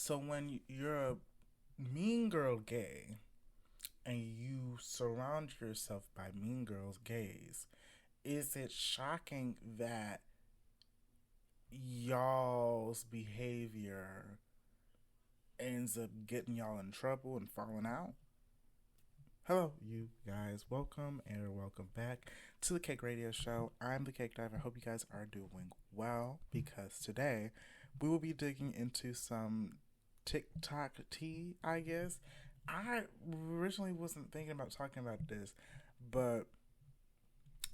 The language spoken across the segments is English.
So when you're a mean girl gay and you surround yourself by mean girls gays, is it shocking that y'all's behavior ends up getting y'all in trouble and falling out? Hello, you guys. Welcome back to the Cake Radio Show. I'm the CakeDive. I hope you guys are doing well because today we will be digging into some TikTok tea, I guess. I originally wasn't thinking about talking about this, but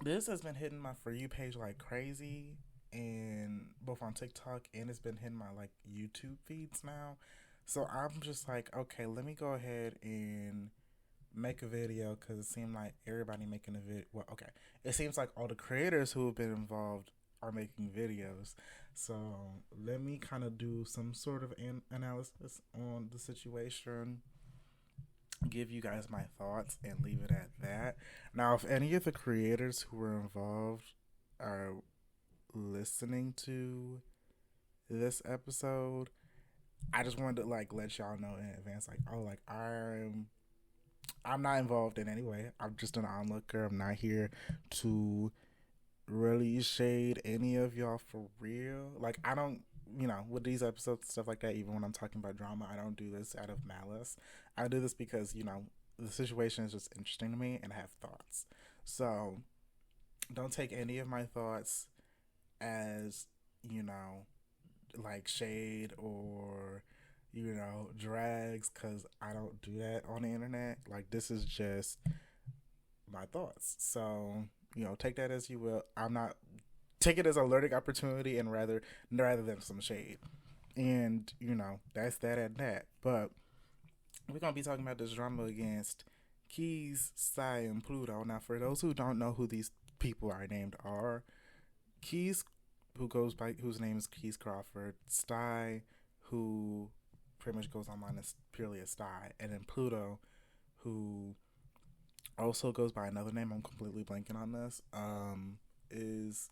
this has been hitting my For You page like crazy, and both on TikTok and it's been hitting my like YouTube feeds now. So I'm just like, okay, let me go ahead and make a video because it seemed like everybody making a video. Well, okay, it seems like all the creators who have been involved are making videos. So let me kind of do some sort of analysis on the situation, give you guys my thoughts, and leave it at that. Now, if any of the creators who were involved are listening to this episode, I just wanted to like let y'all know in advance, like, oh, like I'm not involved in any way. I'm just an onlooker. I'm not here to really shade any of y'all for real. Like, I don't, with these episodes and stuff like that, even when I'm talking about drama, I don't do this out of malice. I do this because, the situation is just interesting to me and I have thoughts. So don't take any of my thoughts as, you know, like shade or drags, because I don't do that on the internet. Like, this is just my thoughts. So, take that as you will. I'm not take it as a learning opportunity and rather than some shade. And, that's that and that. But we're gonna be talking about this drama against Kees, Stei, and Pluto. Now, for those who don't know who these people are named are, Kees, whose name is Kees Crawford, Stei, who pretty much goes online as purely a Stei, and then Pluto, who also goes by another name. I'm completely blanking on this. Is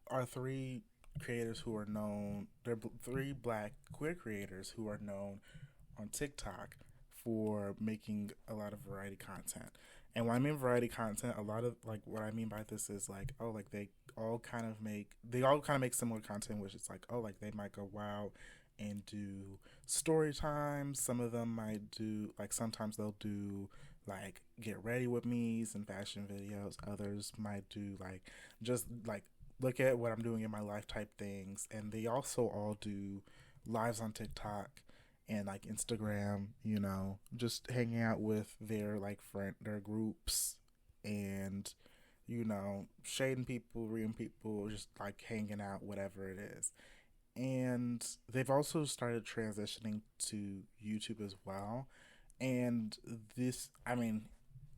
are three creators who are known. They're three black queer creators who are known on TikTok for making a lot of variety content. And when I mean variety content, a lot of like what I mean by this is like, oh, like they all kind of make similar content, which is like, oh, like they might go wow and do story times. Some of them might do like sometimes they'll do like get ready with me's and fashion videos. Others might do like just like look at what I'm doing in my life type things. And they also all do lives on TikTok and like Instagram, just hanging out with their groups and shading people, reading people, just like hanging out, whatever it is. And they've also started transitioning to YouTube as well. And this, I mean,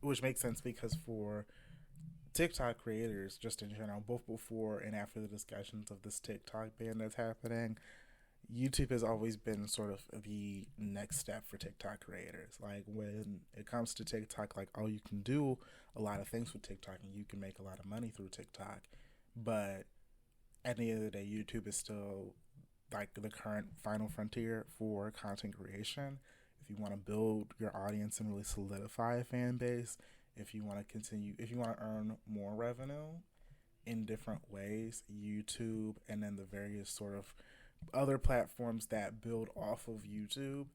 which makes sense because for TikTok creators, just in general, both before and after the discussions of this TikTok ban that's happening, YouTube has always been sort of the next step for TikTok creators. Like when it comes to TikTok, like oh, you can do a lot of things with TikTok and you can make a lot of money through TikTok, but at the end of the day, YouTube is still like the current final frontier for content creation. If you want to build your audience and really solidify a fan base, if you want to earn more revenue in different ways, YouTube and then the various sort of other platforms that build off of YouTube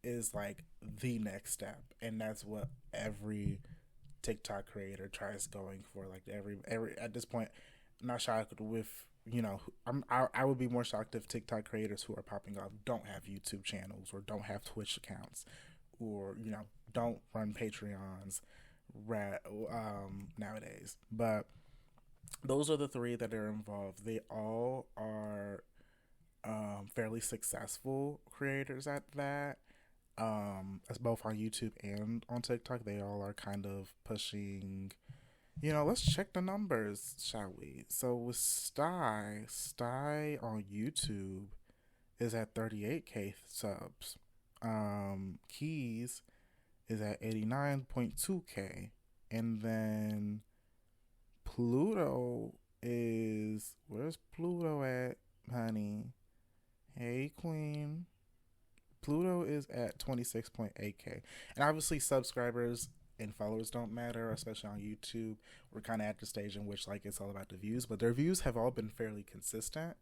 is like the next step, and that's what every TikTok creator tries going for. Like every at this point, I'm not shocked with I would be more shocked if TikTok creators who are popping up don't have YouTube channels or don't have Twitch accounts or don't run Patreons nowadays. But those are the three that are involved. They all are fairly successful creators at that. As both on YouTube and on TikTok, they all are kind of pushing. Let's check the numbers, shall we? So with Stei on YouTube is at 38K subs. Keys is at 89.2K, and then Pluto is where's Pluto at, honey? Hey, Queen. Pluto is at 26.8K. And obviously, subscribers and followers don't matter, especially on YouTube. We're kind of at the stage in which like it's all about the views, but their views have all been fairly consistent,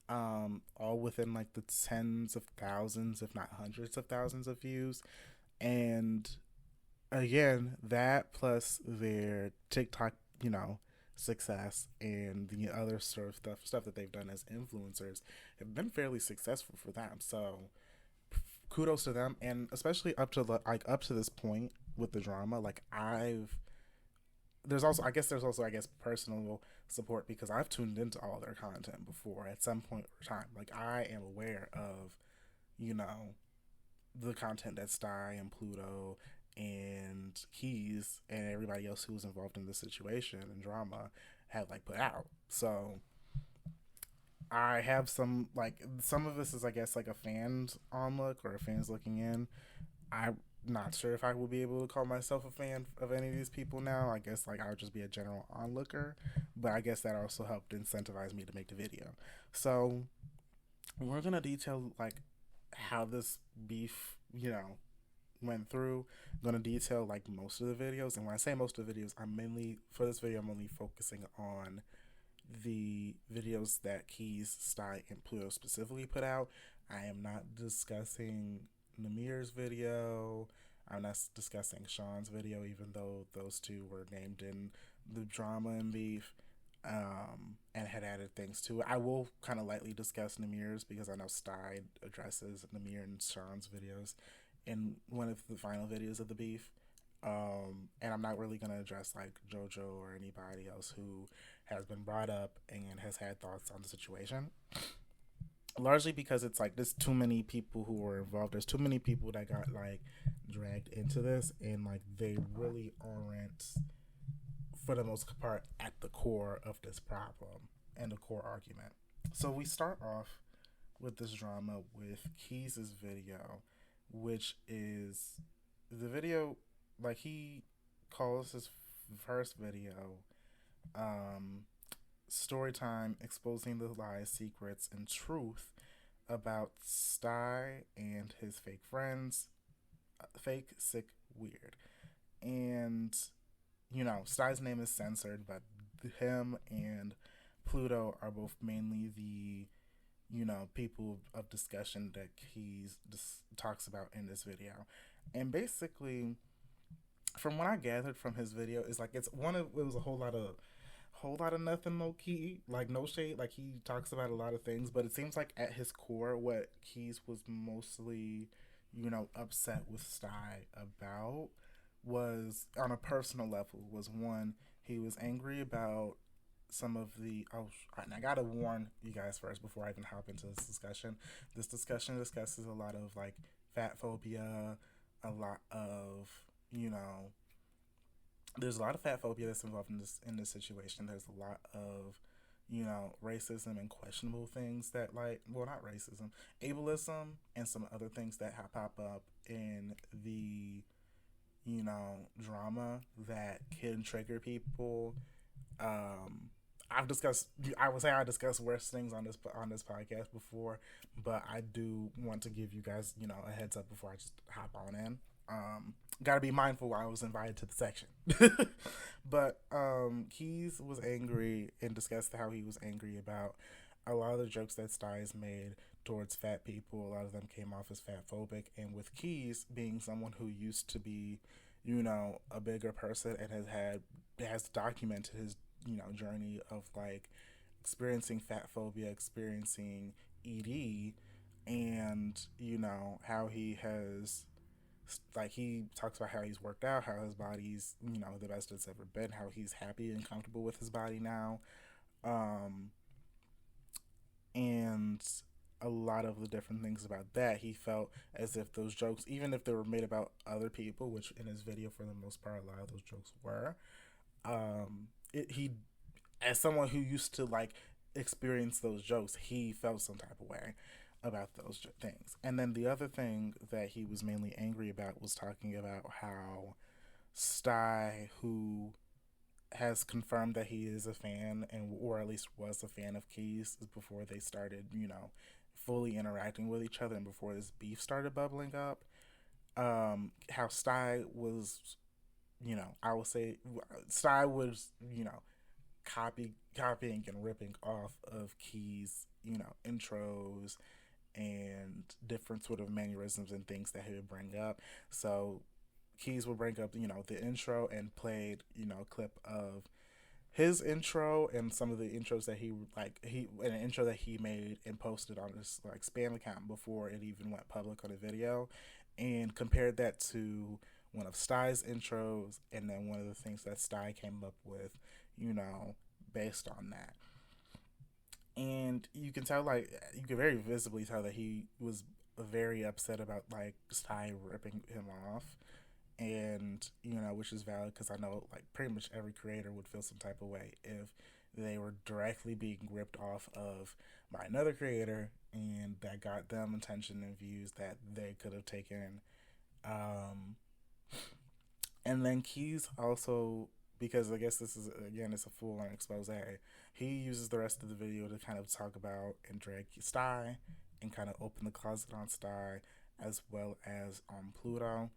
all within like the tens of thousands, if not hundreds of thousands of views. And again, that plus their TikTok, success and the other sort of stuff that they've done as influencers have been fairly successful for them. So kudos to them, and especially up to this point with the drama. Like there's also personal support because I've tuned into all their content before at some point or time. Like I am aware of, you know, the content that Stei and Pluto and Keys and everybody else who was involved in this situation and drama had like put out. So I have some of this is I guess like a fan's onlook or a fan's looking in. I'm not sure if I will be able to call myself a fan of any of these people now. I guess like I would just be a general onlooker, but I guess that also helped incentivize me to make the video. So we're gonna detail like how this beef, went through. I'm gonna detail like most of the videos, and when I say most of the videos, I'm only focusing on the videos that Keys, Stei, and Pluto specifically put out. I am not discussing Namir's video. I'm not discussing Sean's video, even though those two were named in the drama and beef, and had added things to it. I will kind of lightly discuss Namir's because I know Stei addresses Namir and Sean's videos in one of the final videos of the beef. And I'm not really going to address like JoJo or anybody else who has been brought up and has had thoughts on the situation. Largely because it's like there's too many people who were involved. There's too many people that got like dragged into this, and like they really aren't, for the most part, at the core of this problem and the core argument. So we start off with this drama with Keys' video, which is the video like he calls his first video story time exposing the lies, secrets, and truth about Stei and his fake friends, fake, sick, weird. And Stei's name is censored, but him and Pluto are both mainly the people of discussion that he talks about in this video. And basically, from what I gathered from his video, is like it was a whole lot of nothing, low key, like no shade. Like he talks about a lot of things, but it seems like at his core, what Keys was mostly, upset with Stei about was on a personal level. Was one, he was angry about some of the and I gotta warn you guys first before I even hop into this discussion. This discussion discusses a lot of like fat phobia, a lot of there's a lot of fat phobia that's involved in this situation. There's a lot of racism and questionable things that not racism, ableism, and some other things that pop up in the drama that can trigger people. I discussed worse things on this podcast before, but I do want to give you guys a heads up before I just hop on in. Gotta be mindful while I was invited to the section. But Keys was angry and discussed how he was angry about a lot of the jokes that Stei's made towards fat people. A lot of them came off as fat phobic, and with Keys being someone who used to be a bigger person and has documented his journey of like experiencing fat phobia, experiencing ED, and how he has he talks about how he's worked out, how his body's the best it's ever been, how he's happy and comfortable with his body now, and a lot of the different things about that. He felt as if those jokes, even if they were made about other people, which in his video for the most part a lot of those jokes were, he, as someone who used to like experience those jokes, he felt some type of way about those things. And then the other thing that he was mainly angry about was talking about how Stei, who has confirmed that he is a fan or at least was a fan of Keys before they started, fully interacting with each other and before this beef started bubbling up, how Stei was, I would say Stei was, copying and ripping off of Keys, intros and different sort of mannerisms and things that he would bring up. So Keys would bring up, the intro and played, a clip of his intro and some of the intros that an intro that he made and posted on his like spam account before it even went public on a video, and compared that to one of Stei's intros, and then one of the things that Stei came up with, you know, based on that. And you can tell, like, you can very visibly tell that he was very upset about like Stei ripping him off, and which is valid because I know like pretty much every creator would feel some type of way if they were directly being ripped off of by another creator and that got them attention and views that they could have taken. um and then Keys also, because I guess this is again it's a full on expose, he uses the rest of the video to kind of talk about and drag Stei and kind of open the closet on Stei as well as on Pluto.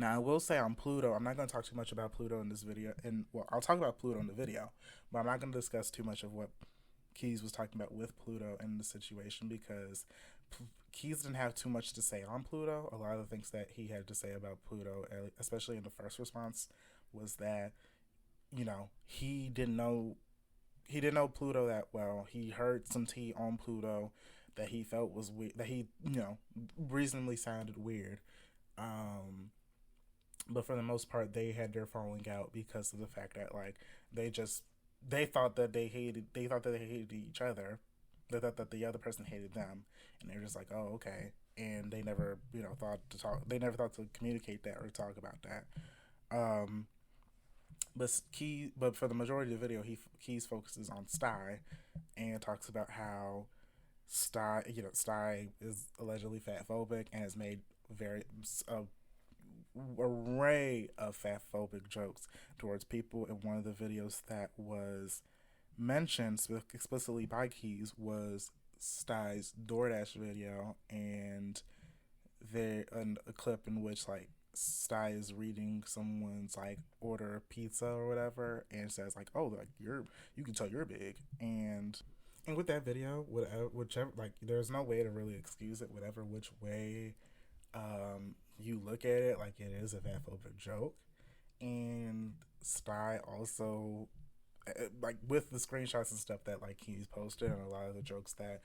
Now, I will say on Pluto, I'm not going to talk too much about Pluto in this video. And, well, I'll talk about Pluto in the video, but I'm not going to discuss too much of what Keys was talking about with Pluto in the situation because Keys didn't have too much to say on Pluto. A lot of the things that he had to say about Pluto, especially in the first response, was that, he didn't know Pluto that well. He heard some tea on Pluto that he felt was weird, that he, reasonably sounded weird. But for the most part, they had their falling out because of the fact that like they just they thought that they hated each other. They thought that the other person hated them, and they were just like, oh, okay. And they never thought to talk. They never thought to communicate that or talk about that. Um, but for the majority of the video, Keys focuses on Stei and talks about how Stei is allegedly fat phobic and has made very array of fat phobic jokes towards people. And one of the videos that was mentioned explicitly by Keys was Stei's DoorDash video, and a clip in which like Stei is reading someone's like order of pizza or whatever, and says like, "Oh, like you can tell you're big." And with that video, whichever, like, there's no way to really excuse it. Whatever which way you look at it, like, it is a fatphobic joke. And Stei also, like, with the screenshots and stuff that like he's posted and a lot of the jokes that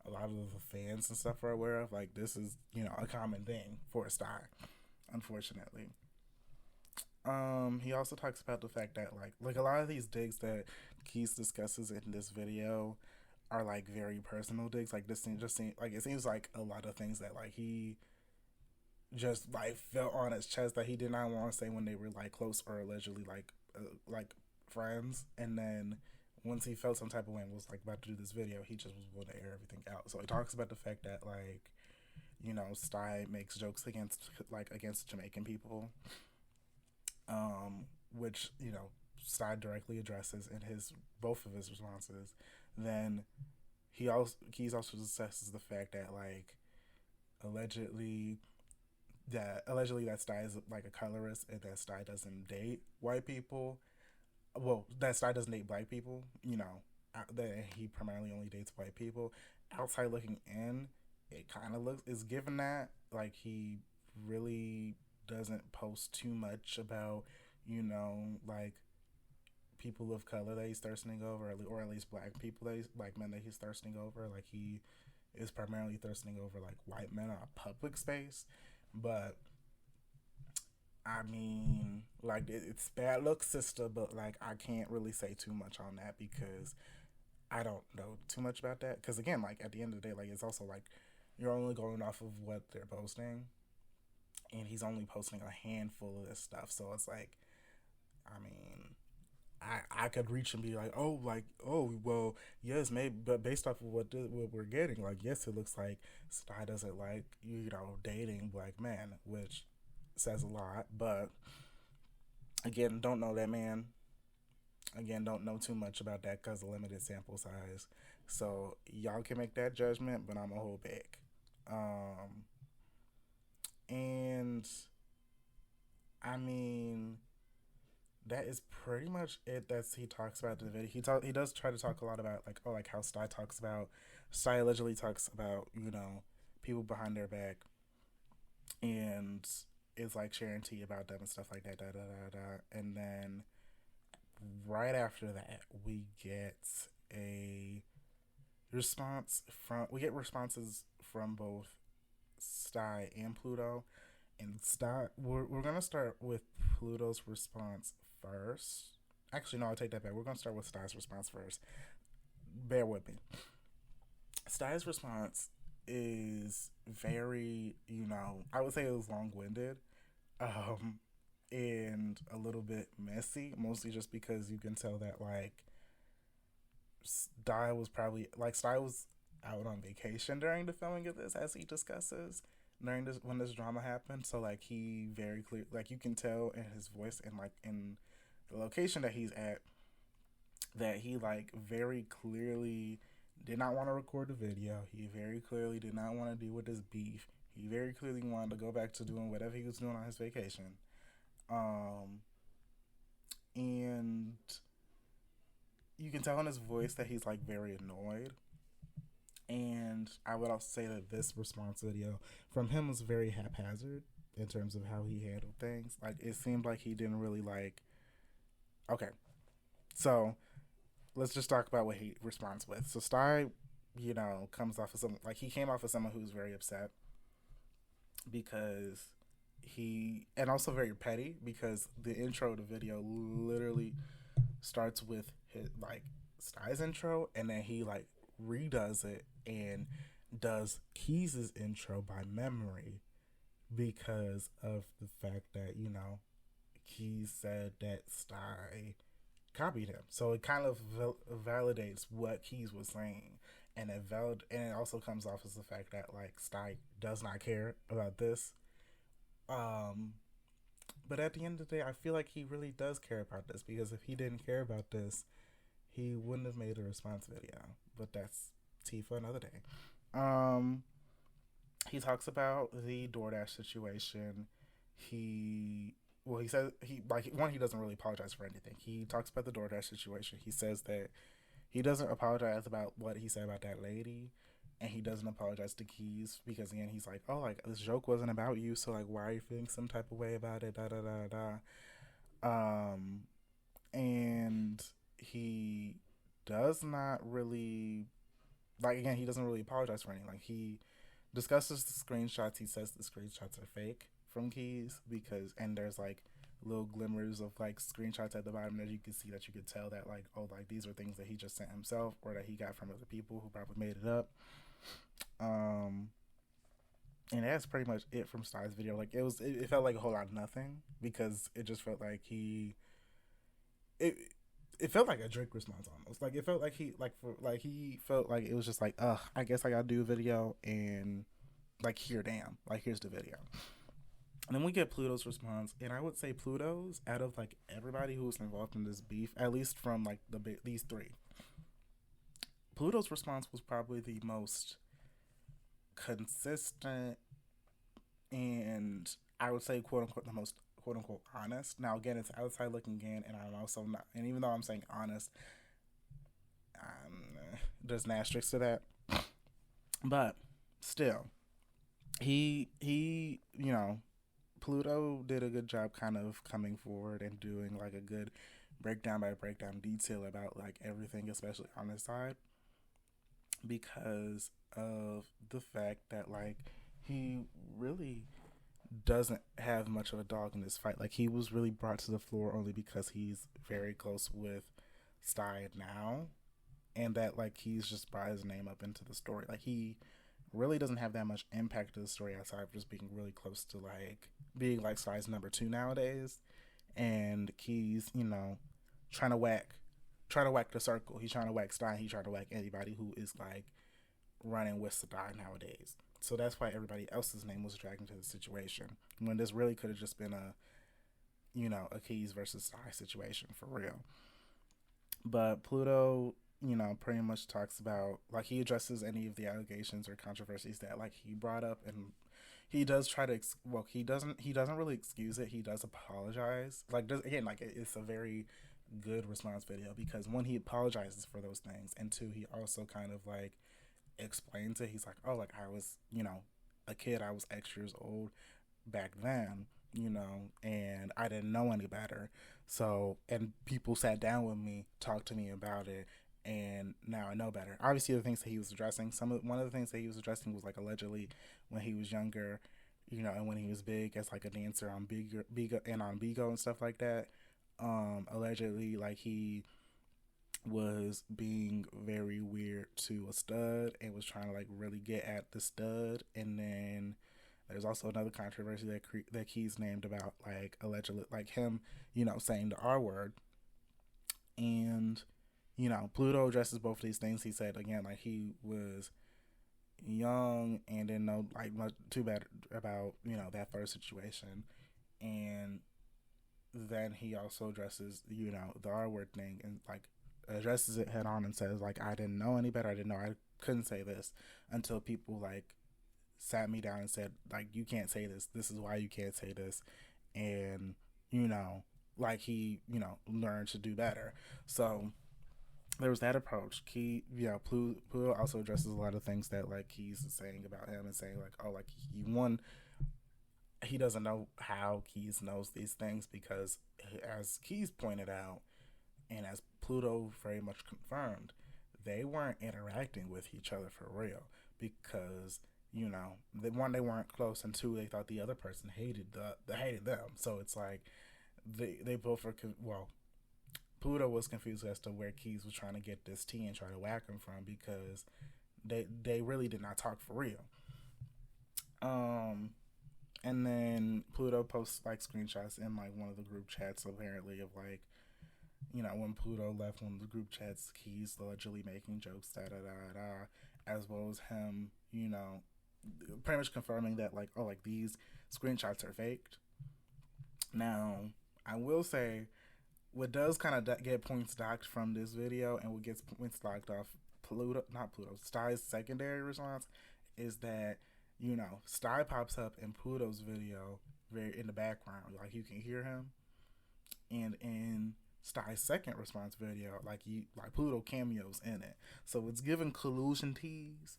a lot of the fans and stuff are aware of, like, this is a common thing for Stei, unfortunately. He also talks about the fact that like a lot of these digs that Keith discusses in this video are like very personal digs. Like, this thing just seems like, it seems like a lot of things that like he just like felt on his chest that he did not want to say when they were like close or allegedly like friends. And then once he felt some type of way and was like about to do this video, he just was willing to air everything out. So he talks about the fact that like Stei makes jokes against Jamaican people, which Stei directly addresses in both of his responses. Then Keys also discusses the fact that like allegedly that Stei is like a colorist and that Stei doesn't date white people. Well, that Stei doesn't date black people. That he primarily only dates white people. Outside looking in, it kind of is given that like he really doesn't post too much about like people of color that he's thirsting over, or at least black people black men that he's thirsting over. Like, he is primarily thirsting over like white men on a public space. But I mean, like, it's bad luck, sister, but like I can't really say too much on that because I don't know too much about that. Because again, like, at the end of the day, like, it's also like you're only going off of what they're posting, and he's only posting a handful of this stuff. So it's like, I mean, I could reach and be like, oh, well, yes, maybe, but based off of what we're getting, like, yes, it looks like Stei doesn't like dating black men, which says a lot. But again, don't know that man. Again, don't know too much about that because of limited sample size. So y'all can make that judgment, but I'm gonna hold back. Um, and I mean, that is pretty much it. That's he talks about in the video. He does try to talk a lot about like like how Stei talks about Stei allegedly talks about people behind their back and is like sharing tea about them and stuff like that. Da da da da. And then right after that, a we get responses from both Stei and Pluto. And we're gonna start with Pluto's response first. Actually, no, I'll take that back. We're gonna start with Stei's response first. Bear with me. Stei's response is very, I would say it was long winded, um, and a little bit messy. Mostly just because you can tell that Stei was out on vacation during the filming of this, as he discusses during this when this drama happened. So he very clear, you can tell in his voice and in the location that he's at, that he very clearly did not want to record the video. He very clearly did not want to deal with this beef. He very clearly wanted to go back to doing whatever he was doing on his vacation. And you can tell in his voice that he's very annoyed. And I would also say that this response video from him was very haphazard in terms of how he handled things. It seemed like he didn't really Okay, so let's just talk about what he responds with. So Stei, comes off as someone he came off as someone who's very upset because and also very petty, because the intro of the video literally starts with his Stei's intro, and then he redoes it and does Keys' intro by memory because of the fact that Keys said that Stei copied him. So it kind of validates what Keys was saying, and it also comes off as the fact that Stei does not care about this. But at the end of the day, I feel like he really does care about this, because if he didn't care about this, he wouldn't have made a response video. But that's tea for another day. He talks about the DoorDash situation. He says he doesn't really apologize for anything. He talks about the DoorDash situation. He says that he doesn't apologize about what he said about that lady, and he doesn't apologize to Keys because, again, he's this joke wasn't about you, so why are you feeling some type of way about it? Da da da da. And he does not really again, he doesn't really apologize for anything. He discusses the screenshots. He says the screenshots are fake from Keys and there's little glimmers of screenshots at the bottom that you can see, that you could tell that these are things that he just sent himself, or that he got from other people who probably made it up. And that's pretty much it from Stei's video. It felt like a whole lot of nothing, because it just felt like it felt like a Drake response almost. It felt like he felt like it was just I guess I gotta do a video, and here's the video. And then we get Pluto's response, and I would say Pluto's, out of everybody who was involved in this beef, at least from these three, Pluto's response was probably the most consistent, and I would say quote unquote the most quote unquote honest. Now again, it's outside looking in, and I'm also not, and even though I'm saying honest, there's an asterisk to that, but still, he Pluto did a good job kind of coming forward and doing a good breakdown by breakdown detail about everything, especially on his side, because of the fact that he really doesn't have much of a dog in this fight. He was really brought to the floor only because he's very close with Stei now, and that he's just brought his name up into the story. He really doesn't have that much impact to the story outside of just being really close to being Stei's number 2 nowadays. And Keys, trying to whack the circle. He's trying to whack Stei. He's trying to whack anybody who is running with Stei nowadays. So that's why everybody else's name was dragged into the situation, when this really could have just been a Keys versus Stei situation for real. But Pluto, pretty much talks about, like, he addresses any of the allegations or controversies that, like, he brought up, and he does try to well, he doesn't really excuse it. He does apologize, like, again, like, it's a very good response video because one, he apologizes for those things, and two, he also kind of like explains it. He's like, oh, like, I was, a kid, I was X years old back then, and I didn't know any better. So, and people sat down with me, talked to me about it, and now I know better. Obviously, the things that he was addressing, one of the things that he was addressing was like allegedly when he was younger, and when he was big as like a dancer on Bigo and on Bigo and stuff like that. Allegedly, like, he was being very weird to a stud and was trying to like really get at the stud. And then there's also another controversy that Keys named about, like, allegedly, like, him, saying the R word. And Pluto addresses both of these things. He said again, like, he was young and didn't know like much too bad about that first situation. And then he also addresses the R word thing, and like addresses it head on and says, like, I didn't know any better. I didn't know I couldn't say this until people like sat me down and said, like, you can't say this. This is why you can't say this. And like, he learned to do better. So there was that approach. Pluto also addresses a lot of things that like Keys is saying about him, and saying like, oh, like, he doesn't know how Keys knows these things because, as Keys pointed out, and as Pluto very much confirmed, they weren't interacting with each other for real because they weren't close, and two, they thought the other person hated them. So it's like they both were Pluto was confused as to where Keys was trying to get this tea and try to whack him from, because they really did not talk for real. And then Pluto posts like screenshots in like one of the group chats apparently of like, when Pluto left one of the group chats, Keys allegedly making jokes, da da da da, as well as him, pretty much confirming that like, oh, like, these screenshots are faked. Now, I will say, what does kind of get points docked from this video, and what gets points docked off Stei's secondary response, is that Stei pops up in Pluto's video very in the background, like you can hear him, and in Stei's second response video, like Pluto cameos in it, so it's giving collusion tease.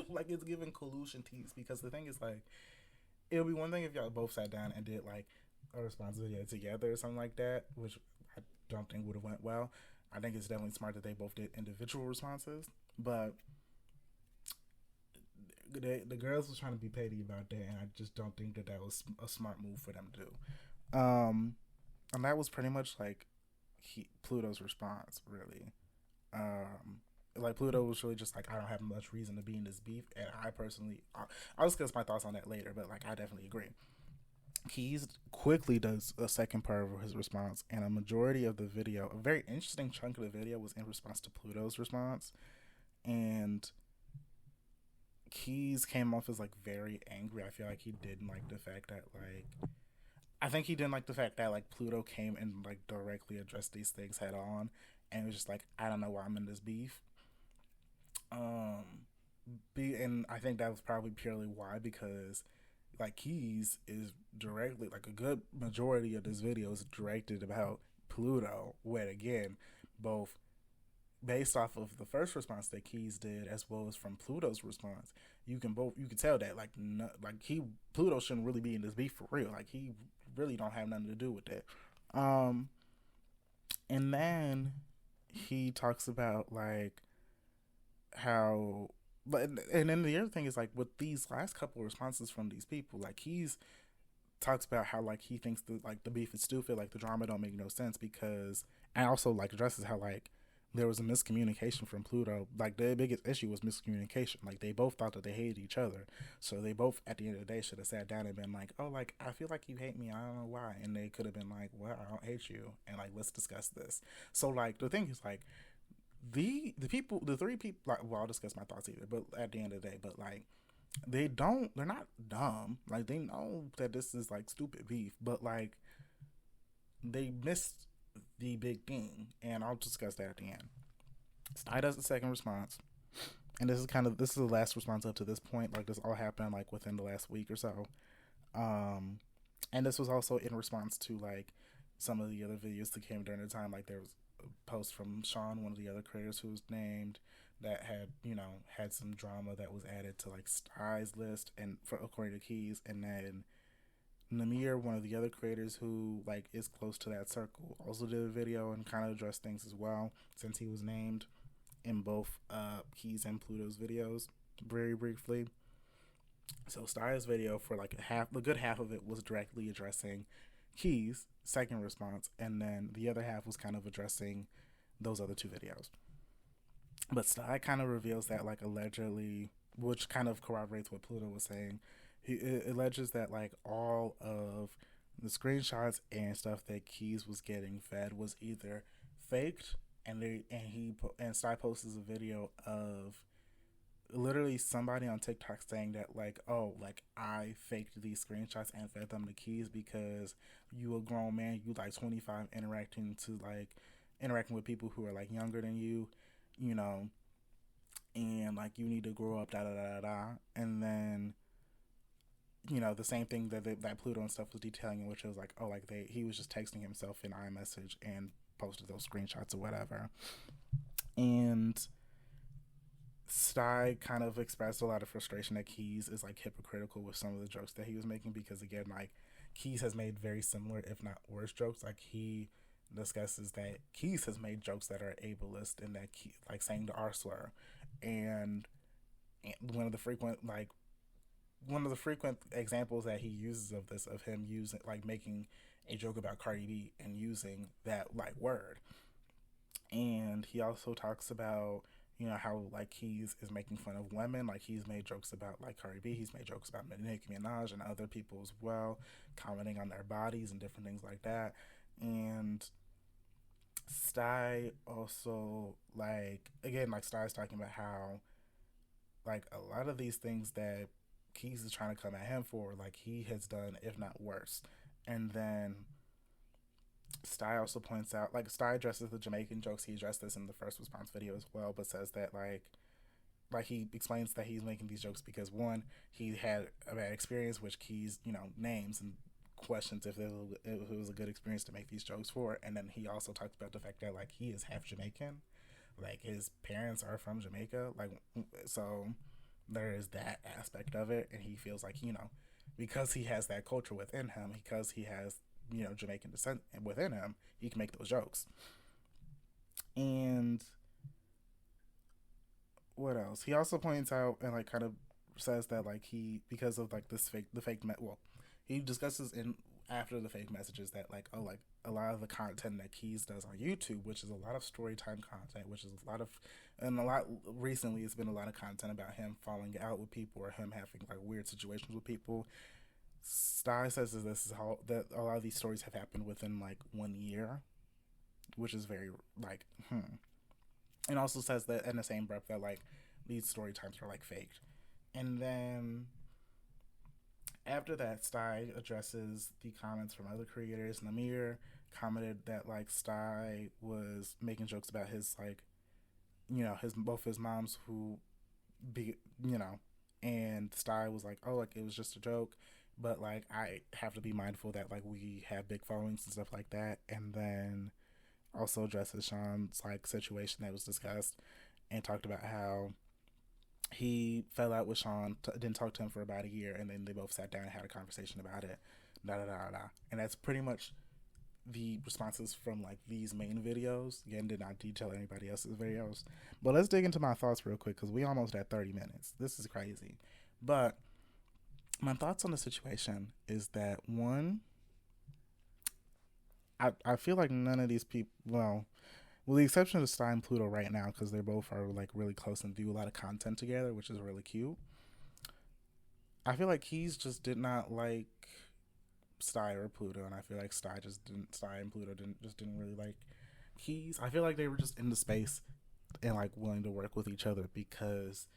Like, it's giving collusion tease, because the thing is, like, it'll be one thing if y'all both sat down and did like a response video together or something like that, which I don't think would have went well. I think it's definitely smart that they both did individual responses, but the girls was trying to be petty about that, and I just don't think that was a smart move for them to do. And that was pretty much like Pluto's response, really. Like, Pluto was really just like, I don't have much reason to be in this beef, and I personally, I'll discuss my thoughts on that later, but like, I definitely agree. Keys quickly does a second part of his response, and a majority of the video, a very interesting chunk of the video, was in response to Pluto's response. And Keys came off as like very angry. I feel like he didn't like the fact that like Pluto came and like directly addressed these things head on, and it was just like, I don't know why I'm in this beef. And I think that was probably purely why, because like, Keys is directly, like, a good majority of this video is directed about Pluto, when again, both based off of the first response that Keys did as well as from Pluto's response, you can tell that like, no, like, Pluto shouldn't really be in this beef for real. Like, he really don't have nothing to do with it. And then he talks about like how, and then the other thing is like, with these last couple of responses from these people, like, he's talks about how like he thinks that like the beef is stupid, like the drama don't make no sense, because, and also like addresses how like there was a miscommunication from Pluto. Like, the biggest issue was miscommunication. Like, they both thought that they hated each other, so they both at the end of the day should have sat down and been like, oh, like, I feel like you hate me, I don't know why, and they could have been like, well, I don't hate you, and like, let's discuss this. So like, the thing is like, the three people, like, well, I'll discuss my thoughts either, but at the end of the day, but like, they're not dumb. Like, they know that this is like stupid beef, but like, they missed the big thing, and I'll discuss that at the end. Stei does the second response, and this is the last response up to this point. Like this all happened like within the last week or so. Um, and this was also in response to like some of the other videos that came during the time. Like there was a post from Sean, one of the other creators who was named, that had had some drama that was added to like Stei's list, and for according to Keys, and then Namir, one of the other creators who like is close to that circle, also did a video and kind of addressed things as well, since he was named in both Keys and Pluto's videos very briefly. So Stei's video for like the good half of it was directly addressing Keys' second response, and then the other half was kind of addressing those other two videos. But Stei kind of reveals that like allegedly, which kind of corroborates what Pluto was saying. He alleges that like all of the screenshots and stuff that Keys was getting fed was either faked, and Stei posts a video of literally somebody on TikTok saying that like, oh, like I faked these screenshots and fed them to Keys because you a grown man, you like 25, interacting with people who are like younger than you, you know, and like you need to grow up, da da da da da. And then the same thing that Pluto and stuff was detailing, which was like, oh, like he was just texting himself in iMessage and posted those screenshots or whatever. And Stei kind of expressed a lot of frustration that Keys is like hypocritical with some of the jokes that he was making, because again, like Keys has made very similar, if not worse, jokes. Like he discusses that Keys has made jokes that are ableist, and that like saying the R slur, and one of the frequent examples that he uses of this, of him using like making a joke about Cardi B and using that like word. And he also talks about how like Keys is making fun of women. Like he's made jokes about like Cardi B, he's made jokes about Nicki Minaj and other people as well, commenting on their bodies and different things like that. And Stei also, like, again, like Stei's talking about how like a lot of these things that Keys is trying to come at him for, like he has done, if not worse. And then Stei also points out, like Stei addresses the Jamaican jokes. He addressed this in the first response video as well, but says that like he explains that he's making these jokes because one, he had a bad experience, which Keys names and questions if it was a good experience to make these jokes for. And then he also talks about the fact that like he is half Jamaican, like his parents are from Jamaica, like so there is that aspect of it, and he feels like because he has that culture within him, because he has Jamaican descent within him, he can make those jokes. And what else? He also points out and like kind of says that like he, because of like he discusses in after the fake messages that like, oh, like a lot of the content that Keys does on YouTube, which is a lot of story time content, which is a lot recently it's been a lot of content about him falling out with people or him having like weird situations with people. Stei says this is how that a lot of these stories have happened within like 1 year, which is very like and also says that in the same breath that like these story times are like faked. And then after that, Stei addresses the comments from other creators. Namir commented that like Stei was making jokes about his like both his moms who be and Stei was like, oh, like it was just a joke, but like I have to be mindful that like we have big followings and stuff like that. And then also addresses Sean's like situation that was discussed, and talked about how he fell out with Sean, didn't talk to him for about a year, and then they both sat down and had a conversation about it. Da da da da. And that's pretty much the responses from like these main videos. Again, did not detail anybody else's videos, but let's dig into my thoughts real quick because we almost at 30 minutes. This is crazy, but my thoughts on the situation is that one, I feel like none of these people, with the exception of Stei and Pluto right now, because they both are like really close and do a lot of content together, which is really cute. I feel like Keys just did not like Stei or Pluto, and I feel like Stei and Pluto didn't really like Keys. I feel like they were just in the space and like willing to work with each other because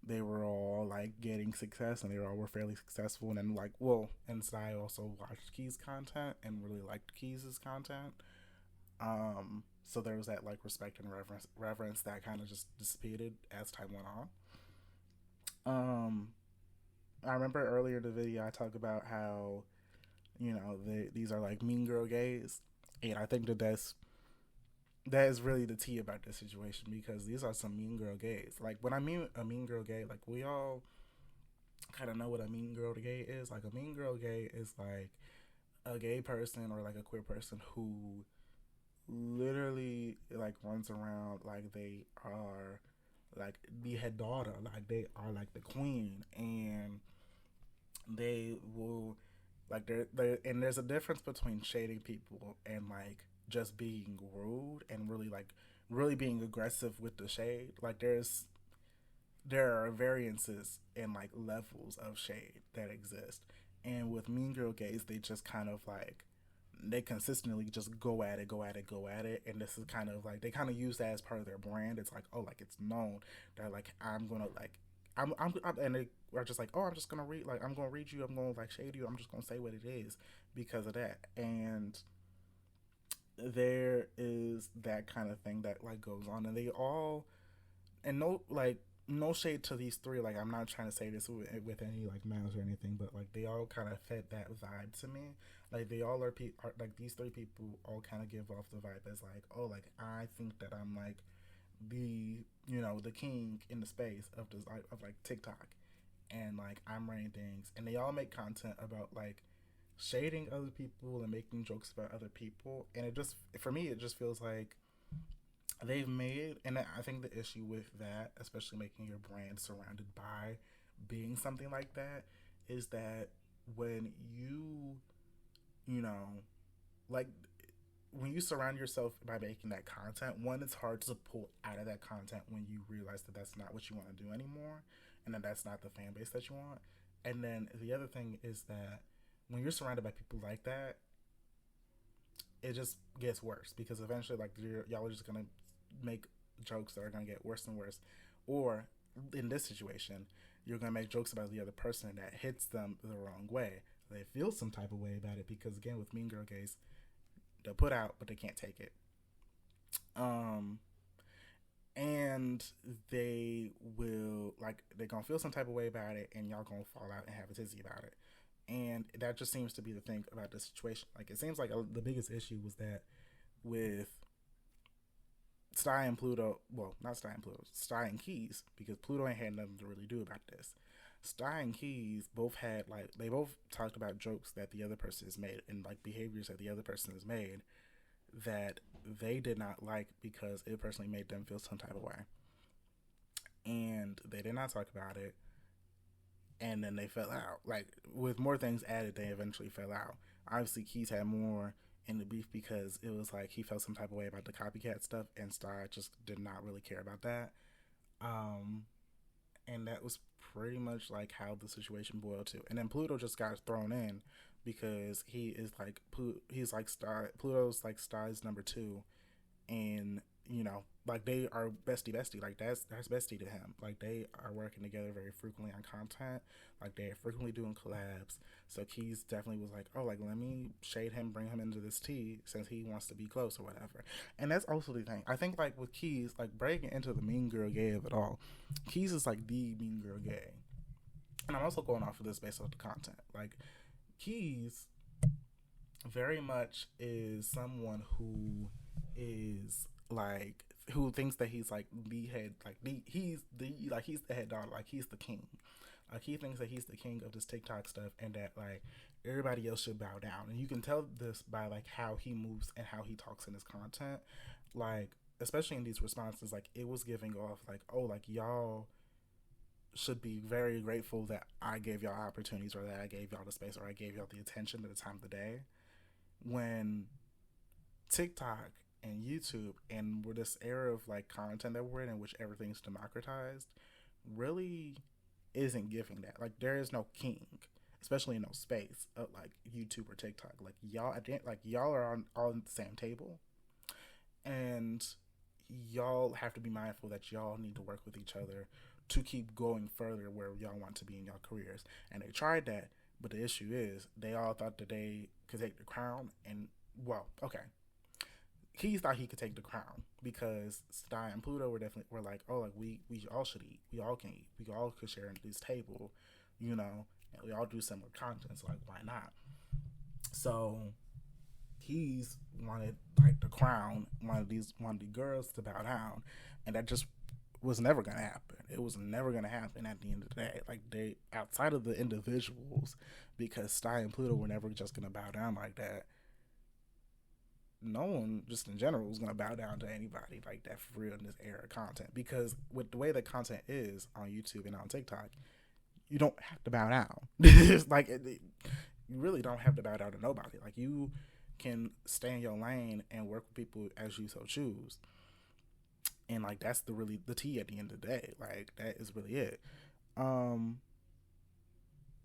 they were all like getting success and they all were fairly successful. And then like, and Stei also watched Keys content and really liked Keys's content. So there was that like respect and reverence that kind of just dissipated as time went on. Um, I remember earlier in the video I talked about how these are like mean girl gays, and I think that is really the tea about this situation because these are some mean girl gays. Like when I mean a mean girl gay, like we all kind of know what a mean girl gay is. Like a mean girl gay is like a gay person or like a queer person who literally like runs around like they are like the head daughter, like they are like the queen, and they will like they and there's a difference between shading people and like just being rude and really like really being aggressive with the shade. Like there are variances in like levels of shade that exist. And with Mean Girl gays, they just kind of like they consistently just go at it, go at it, go at it, and this is kind of like they kind of use that as part of their brand. It's like oh, like it's known. They're like I'm gonna like and they are just like oh, I'm just gonna read like I'm gonna read you, I'm gonna like shade you, I'm just gonna say what it is because of that. And there is that kind of thing that like goes on, and they all and no like no shade to these three. Like I'm not trying to say this with any like malice or anything, but like they all kind of fit that vibe to me. Like they all are like these three people all kind of give off the vibe as like oh like I think that I'm like the the king in the space of this of like TikTok, and like I'm running things, and they all make content about like shading other people and making jokes about other people, and it just for me it just feels like they've made, and I think the issue with that, especially making your brand surrounded by being something like that, is that when you know, like when you surround yourself by making that content, one, it's hard to pull out of that content when you realize that that's not what you want to do anymore, and that that's not the fan base that you want. And then the other thing is that when you're surrounded by people like that, it just gets worse because eventually, like, y'all are just gonna make jokes that are gonna get worse and worse, or in this situation, you're gonna make jokes about the other person that hits them the wrong way. They feel some type of way about it because again, with Mean Girl gays, they'll put out, but they can't take it. Um, and they will like they're gonna feel some type of way about it, and y'all gonna fall out and have a tizzy about it. And that just seems to be the thing about the situation. Like it seems like the biggest issue was that with Stei and Pluto, well, not Stei and Pluto, Stei and Kees, because Pluto ain't had nothing to really do about this. Stei and Kees both had like they both talked about jokes that the other person has made and like behaviors that the other person has made that they did not like because it personally made them feel some type of way. And they did not talk about it, and then they fell out. Like with more things added, they eventually fell out. Obviously, Keys had more in the beef because it was like he felt some type of way about the copycat stuff, and Star just did not really care about that. Um, and that was pretty much like how the situation boiled to. And then Pluto just got thrown in because he is like he's like Star Pluto's like Star's number two, and like they are bestie, like that's bestie to him. Like they are working together very frequently on content, like they're frequently doing collabs. So Keys definitely was like, oh, like let me shade him, bring him into this tea since he wants to be close or whatever. And that's also the thing I think, like with Keys, like breaking into the mean girl gay of it all, Keys is like the mean girl gay. And I'm also going off of this based off the content. Like Keys very much is someone who is like who thinks that he's like the head, like he's the head dog, like he's the king. Like he thinks that he's the king of this TikTok stuff, and that like everybody else should bow down. And you can tell this by like how he moves and how he talks in his content. Like especially in these responses, like it was giving off like oh like y'all should be very grateful that I gave y'all opportunities, or that I gave y'all the space, or I gave y'all the attention at the time of the day. When TikTok and YouTube and we're this era of like content that we're in which everything's democratized really isn't giving that. Like there is no king, especially in no space of like YouTube or TikTok. Like y'all, I didn't like y'all are on all the same table, and y'all have to be mindful that y'all need to work with each other to keep going further where y'all want to be in y'all careers. And they tried that, but the issue is they all thought that they could take the crown. And well, okay, Keys thought he could take the crown because Stei and Pluto were like, oh, like we all should eat, we all can eat, we all could share at this table, you know, and we all do similar content, so like why not? So Keys wanted like the crown, wanted the girls to bow down, and that just was never gonna happen. It was never gonna happen at the end of the day. Like they outside of the individuals, because Stei and Pluto were never just gonna bow down like that. No one, just in general, was gonna bow down to anybody like that for real in this era of content. Because with the way that content is on YouTube and on TikTok, you don't have to bow down. Like you really don't have to bow down to nobody. Like you can stay in your lane and work with people as you so choose. And like that's the tea at the end of the day. Like that is really it. Um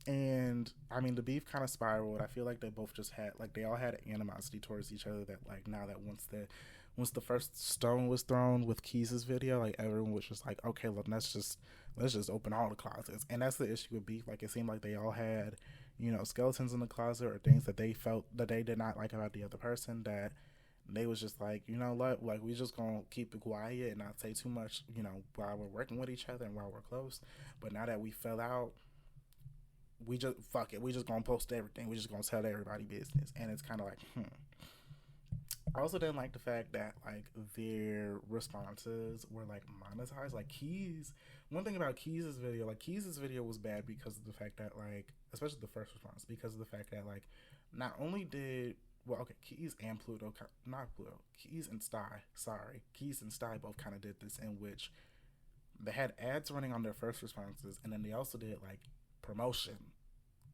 and I mean the beef kind of spiraled. I feel like they both just had like they all had animosity towards each other that like now that once the first stone was thrown with Keys' video, like everyone was just like, okay, look, let's just open all the closets. And that's the issue with beef. Like it seemed like they all had, you know, skeletons in the closet or things that they felt that they did not like about the other person, that they was just like, you know what, like we just gonna keep it quiet and not say too much, you know, while we're working with each other and while we're close. But now that we fell out, we just fuck it. We just gonna post everything. We just gonna tell everybody business. And it's kind of like, I also didn't like the fact that like their responses were like monetized. Like Keys, one thing about Keys' video, like Keys' video was bad because of the fact that like, especially the first response, because of the fact that like, not only did Keys and Pluto, not Pluto, Keys and Stei, sorry, Keys and Stei both kind of did this, in which they had ads running on their first responses, and then they also did like promotion,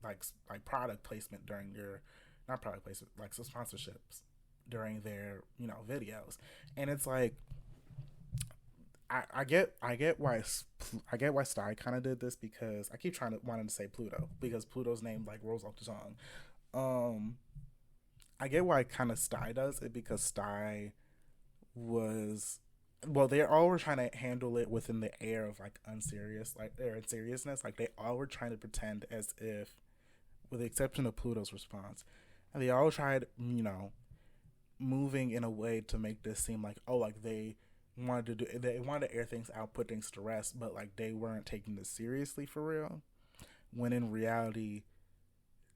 like product placement during their, not product placement, like some sponsorships during their, you know, videos. And it's like, I get why Stei kind of did this, because I keep wanting to say Pluto because Pluto's name like rolls off the tongue. I get why kind of Stei does it, because Stei was, well, they all were trying to handle it within the air of like unserious, like their seriousness. Like they all were trying to pretend as if, with the exception of Pluto's response, and they all tried, you know, moving in a way to make this seem like, oh, like they wanted to air things out, put things to rest, but like they weren't taking this seriously for real. When in reality,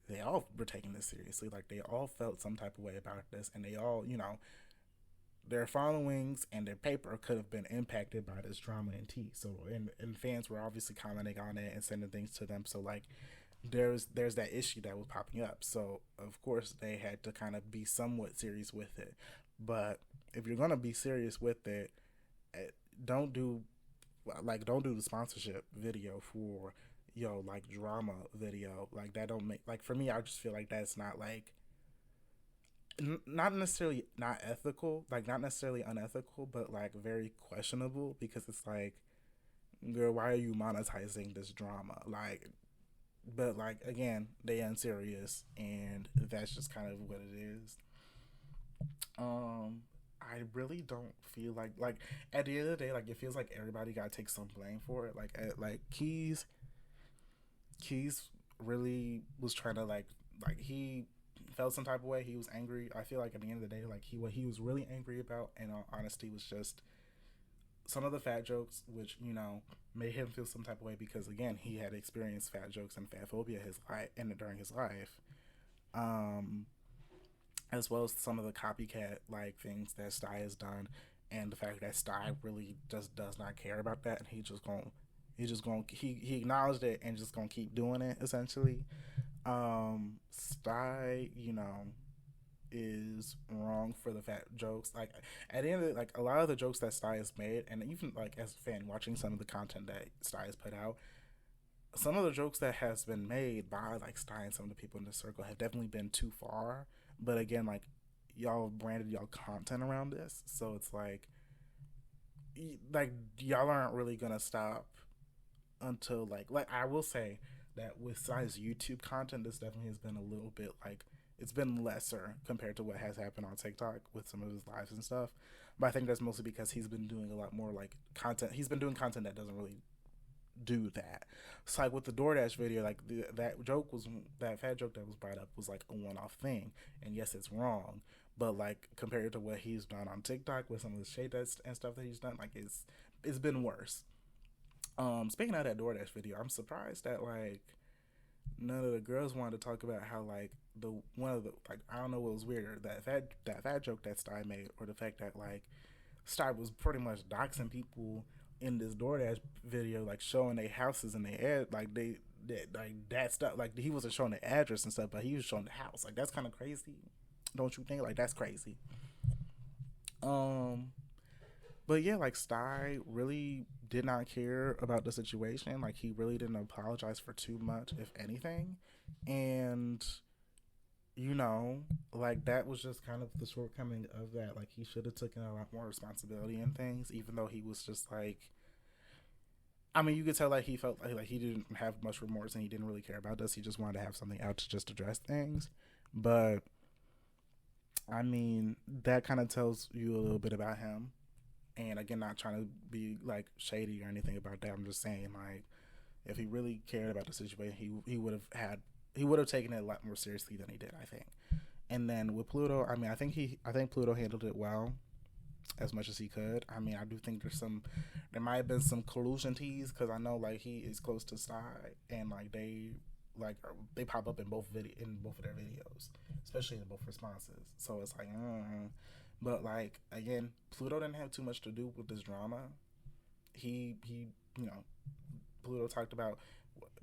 they all were taking this seriously. Like they all felt some type of way about this, and they all, you know, their followings and their paper could have been impacted by this drama and tea. So and fans were obviously commenting on it and sending things to them. So like there's that issue that was popping up. So of course they had to kind of be somewhat serious with it. But if you're gonna be serious with it, don't do the sponsorship video for like drama video. Like that don't make, like for me, I just feel like that's not like not necessarily not ethical, like not necessarily unethical, but like very questionable, because it's like, girl, why are you monetizing this drama? Like, but like again, they unserious, and that's just kind of what it is. I really don't feel like at the end of the day, like it feels like everybody gotta take some blame for it. Like Keys really was trying to like he felt some type of way. He was angry. I feel like at the end of the day, like what he was really angry about, in all honesty, was just some of the fat jokes, which, you know, made him feel some type of way, because again, he had experienced fat jokes and fat phobia during his life. As well as some of the copycat like things that Stei has done, and the fact that Stei really just does not care about that, and he acknowledged it and just gonna keep doing it essentially. Stei, you know, is wrong for the fat jokes. Like at the end of it, like a lot of the jokes that Stei has made, and even like as a fan watching some of the content that Stei has put out, some of the jokes that has been made by like Stei and some of the people in the circle have definitely been too far. But again, like y'all branded y'all content around this, so it's like y'all aren't really gonna stop until like I will say that with Stei's YouTube content, this definitely has been a little bit like, it's been lesser compared to what has happened on TikTok with some of his lives and stuff. But I think that's mostly because he's been doing a lot more like content. He's been doing content that doesn't really do that. So like with the DoorDash video, like that fat joke that was brought up was like a one-off thing, and yes, it's wrong, but like compared to what he's done on TikTok with some of the shade and stuff that he's done, like it's been worse. Speaking of that DoorDash video, I'm surprised that like none of the girls wanted to talk about how like the one of the like I don't know what was weirder, that joke that Stei made, or the fact that like Stei was pretty much doxing people in this DoorDash video, like showing their houses and their ad, like like that stuff. Like he wasn't showing the address and stuff, but he was showing the house. Like that's kind of crazy, don't you think? Like that's crazy. Um, but yeah, like Stei really did not care about the situation. Like he really didn't apologize for too much, if anything, and you know, like that was just kind of the shortcoming of that. Like he should have taken a lot more responsibility in things, even though he was just like, I mean, you could tell like he felt like he didn't have much remorse and he didn't really care about this. He just wanted to have something out to just address things. But I mean, that kind of tells you a little bit about him. And again, not trying to be like shady or anything about that. I'm just saying like, if he really cared about the situation, he would have taken it a lot more seriously than he did, I think. And then with Pluto, I mean, I think Pluto handled it well, as much as he could. I mean, I do think there might have been some collusion tease, because I know like he is close to Stei, and like they pop up in both of their videos, especially in both responses. So it's like, but like again, Pluto didn't have too much to do with this drama. He you know, Pluto talked about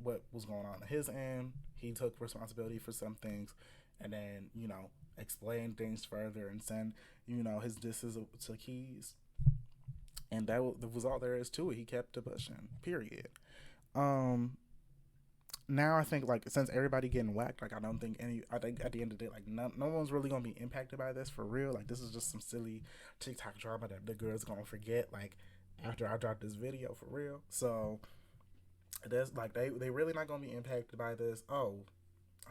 what was going on his end. He took responsibility for some things, and then you know explain things further and send his disses to Kees, and that was all there is to it. He kept it pushing. Period. Now I think like since everybody getting whacked, like I think at the end of the day, like no one's really gonna be impacted by this for real. Like this is just some silly TikTok drama that the girls gonna forget like after I drop this video for real. So that's like they really not gonna be impacted by this. Oh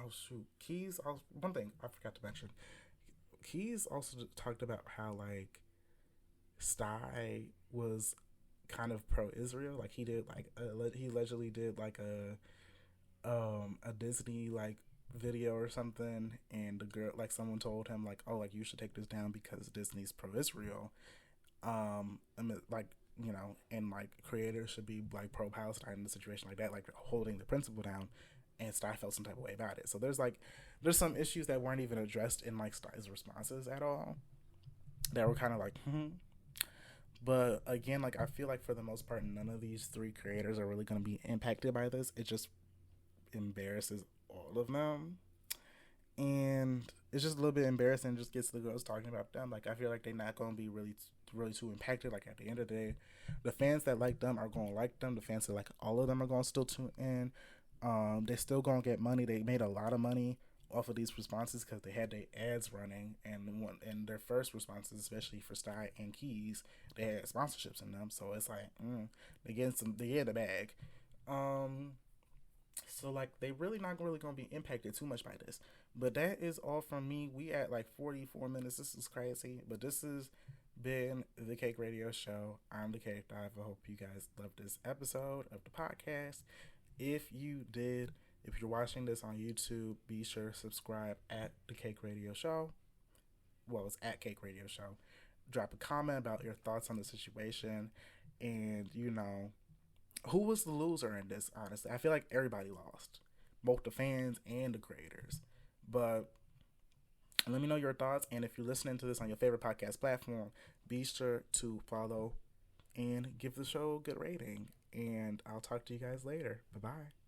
shoot, Kees. One thing I forgot to mention. Kees also talked about how like Stei was kind of pro-Israel. Like he did like he allegedly did like a Disney like video or something, and the girl like someone told him like, oh, like you should take this down because Disney's pro-Israel. I mean, like and like creators should be like pro-Palestine in a situation like that, like holding the principle down. And Stei felt some type of way about it. So there's some issues that weren't even addressed in like Stei's responses at all, that were kind of like, But again, like I feel like for the most part, none of these three creators are really going to be impacted by this. It just embarrasses all of them, and it's just a little bit embarrassing. Just gets the girls talking about them. Like I feel like they're not going to be really too impacted. Like at the end of the day, the fans that like them are going to like them. The fans that like all of them are going to still tune in. They're still gonna get money. They made a lot of money off of these responses because they had their ads running, and their first responses, especially for Stei and Kees, they had sponsorships in them. So it's like they get the bag. So like they really not really gonna be impacted too much by this. But that is all from me. We at like 44 minutes. This is crazy, but this has been the Cake Radio Show. I'm the CakeDive. I hope you guys loved this episode of the podcast. If you're watching this on YouTube, be sure to subscribe at the Cake Radio Show. Well, it's at Cake Radio Show. Drop a comment about your thoughts on the situation, and who was the loser in this. Honestly, I feel like everybody lost, both the fans and the creators. But let me know your thoughts, and if you're listening to this on your favorite podcast platform, be sure to follow and give the show a good rating. And I'll talk to you guys later. Bye-bye.